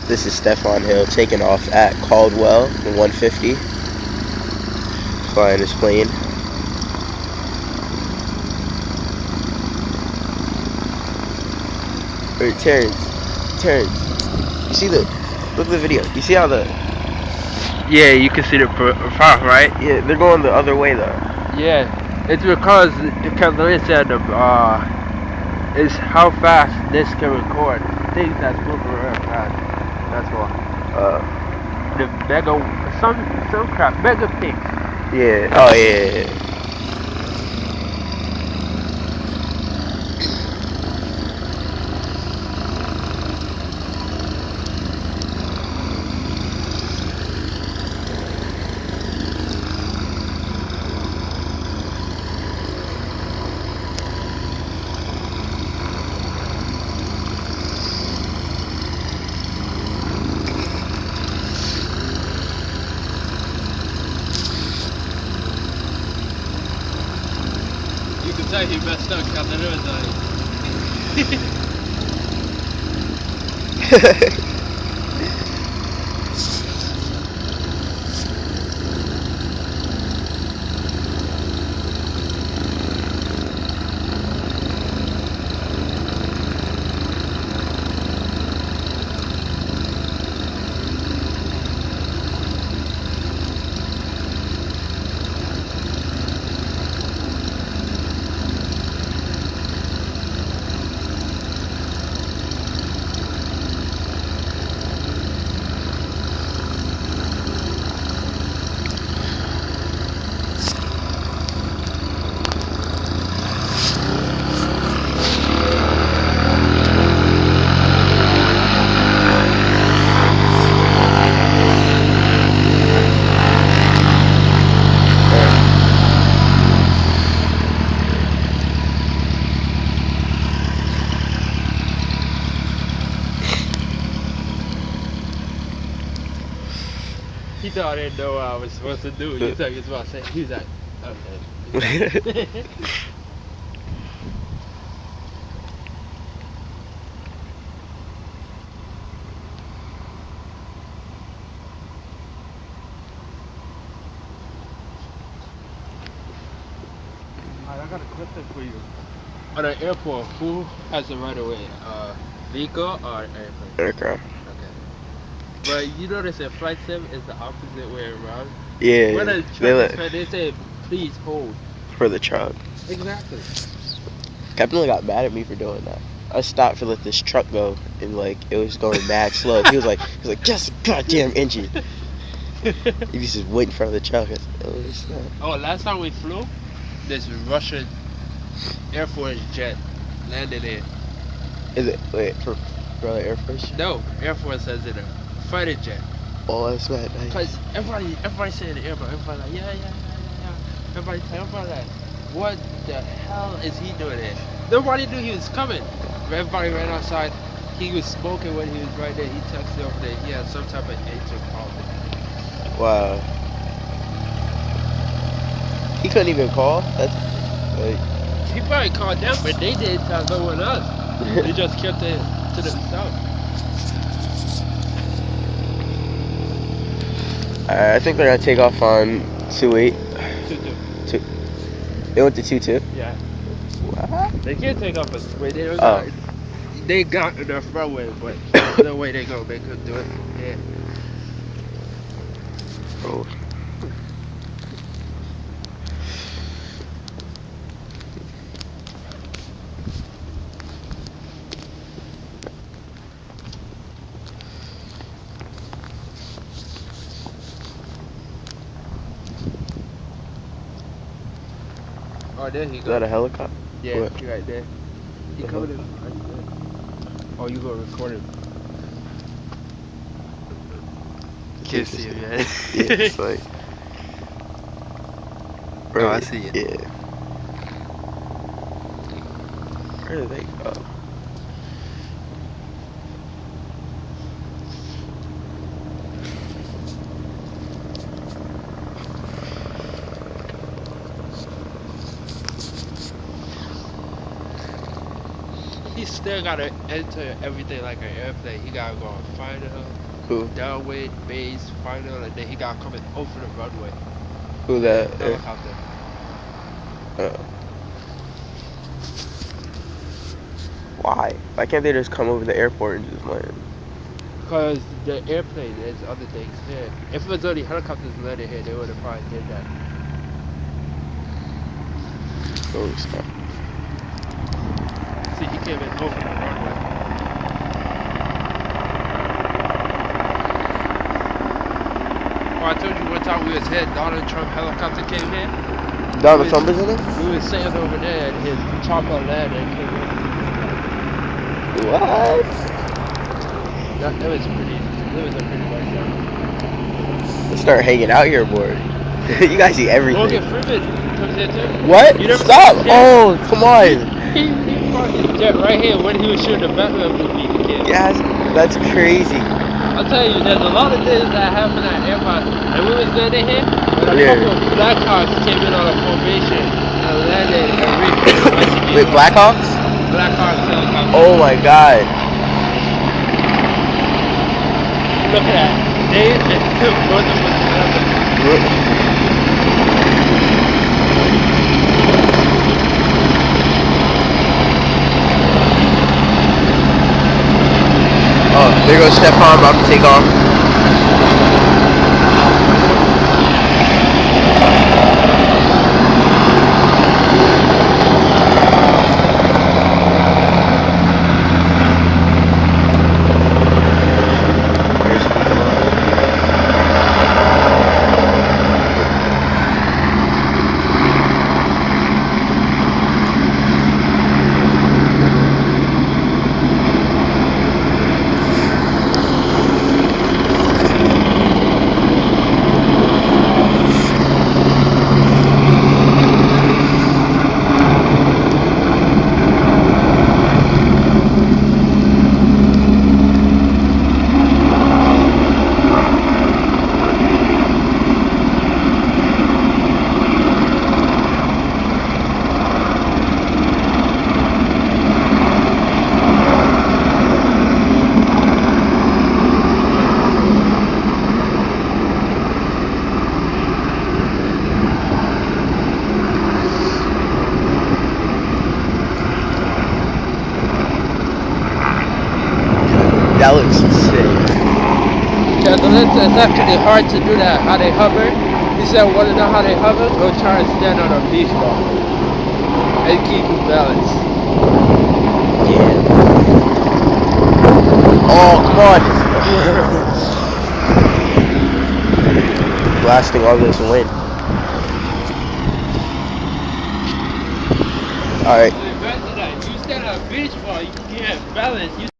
This is Stefan Hill taking off at Caldwell in 150. Flying his plane. Wait, Terrence. You see the? Look at the video. You see how the? Yeah, you can see the path, right? Yeah, they're going the other way though. Yeah, it's because Caldwell said is how fast this can record things that's moving around fast. That's why. The mega some crap mega pink. Yeah. Oh yeah. You can tell he messed up Caldwell He thought I didn't know what I was supposed to do. You thought he was about to say, he was like, okay. Alright, I got a question for you. At an airport, who has the right of way? Vehicle or airplane? Aircraft. Okay. But you notice a flight sim is the opposite way around. Yeah. When a truck is they say, please hold. For the truck. Exactly. Captain got mad at me for doing that. I stopped to let this truck go, and like it was going mad slow. He was like, just a goddamn engine. He was just waiting for the truck. I said, oh, it's not. Oh, last time we flew, this Russian Air Force jet landed in. Is it wait for the Air Force? No, Air Force says it a fighter jet. Oh, that's mad nice. Cause everybody saying the airport, everybody like yeah. Everybody like, what the hell is he doing there? Nobody knew he was coming. Everybody ran outside. He was smoking when he was right there. He texted over there. He had some type of agent problem. Wow. He couldn't even call. That's like. He probably called them, but they didn't tell no one else. They just kept it to themselves. I think they're gonna take off on 2-8. 2-2. They went to 2-2. Yeah. What? They can't take off a way. They don't. Oh. They got the front way, but no way they go. They couldn't do it. Yeah. Oh. Oh, there he Is goes. that a helicopter? Yeah, What? he right there. He coming in right there. Oh, you gonna record him? Can't see him yet. Yeah, it's like. Oh, I see it. Yeah. Where did they go? He's still gotta enter everything like an airplane. He gotta go on final, Who? downwind, base, final, and then he gotta come in over the runway. Who The that? helicopter. Why? Why can't they just come over the airport and just land? Because the airplane is other things here. If it was only helicopters landing here, they would have probably did that. Oh, stop. See, he came in over the runway. Oh, I told you one time we was here, Donald Trump helicopter came here. Donald Trump is in it? We was sitting over there and his chopper landed and came over. What? It was a pretty nice day. Let's start hanging out here more. You guys see everything. Morgan Freeman comes here too. What? You never Stop! seen his jet? Oh, come on. He parked his jet right here when he was shooting the Batman movie. Yes, that's crazy. I'll tell you, there's a lot of things that happen at airports. And we was landing here, and a couple of Blackhawks came in on a formation and landed and reached. Wait, Blackhawks? Blackhawks helicopter. Oh my god. Look at that. They both of us. Oh, there goes Stefan, about to take off. That looks sick. Yeah, it's actually hard to do that, how they hover. He said, want to know how they hover? Go try and stand on a beach ball and keep your balance. Yeah. Oh, come on. Blasting all this wind. Alright. You stand on a beach ball, you can't balance.